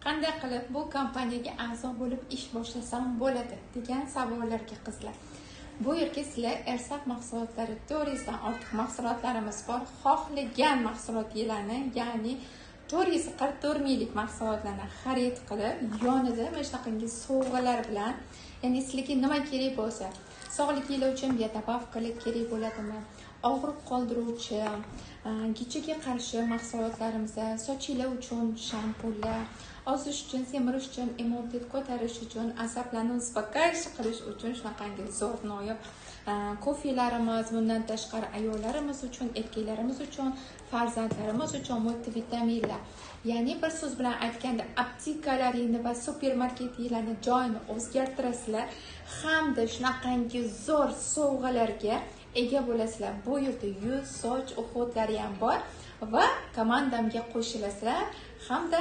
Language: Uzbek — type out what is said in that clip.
qanday qilib bu kompaniyaga a'zo bo'lib ish boshlasam bo'ladi degan savollarga qizlar. Bu yerga sizlar Ersaf mahsulotlari 400 dan ortiq mahsulotlarimiz bor. Xohlagan mahsulotlarni, ya'ni 444 minglik mahsulotlarni xarid qilib, yonida mana shunaqangi sovg'alar bilan, ya'ni sizlarga nima kerak bo'lsa, sog'ligingiz uchun biodobavkalar kerak bo'ladimi? Og'riq qoldiruvchi, gichiga qarshi mahsulotlarimizda, sochinglar uchun shampunlar, ozish uchun, semirish uchun, immunitet ko'tarish uchun, asablarni uspokоить qilish uchun shunaqangi zo'r noyob kofelarimiz, bundan tashqari ayollarimiz uchun, erkaklarimiz uchun, farzandlarimiz uchun multivitaminlar. Ya'ni bir so'z bilan aytganda, aptekalaringni va supermarketinglarni joyini o'zgartirasizlar hamda shunaqangi zo'r sovg'alarga ega bo'lasizlar. Bu yerda yuz, soch uxudlari ham bor va komandamga qo'shilasizlar hamda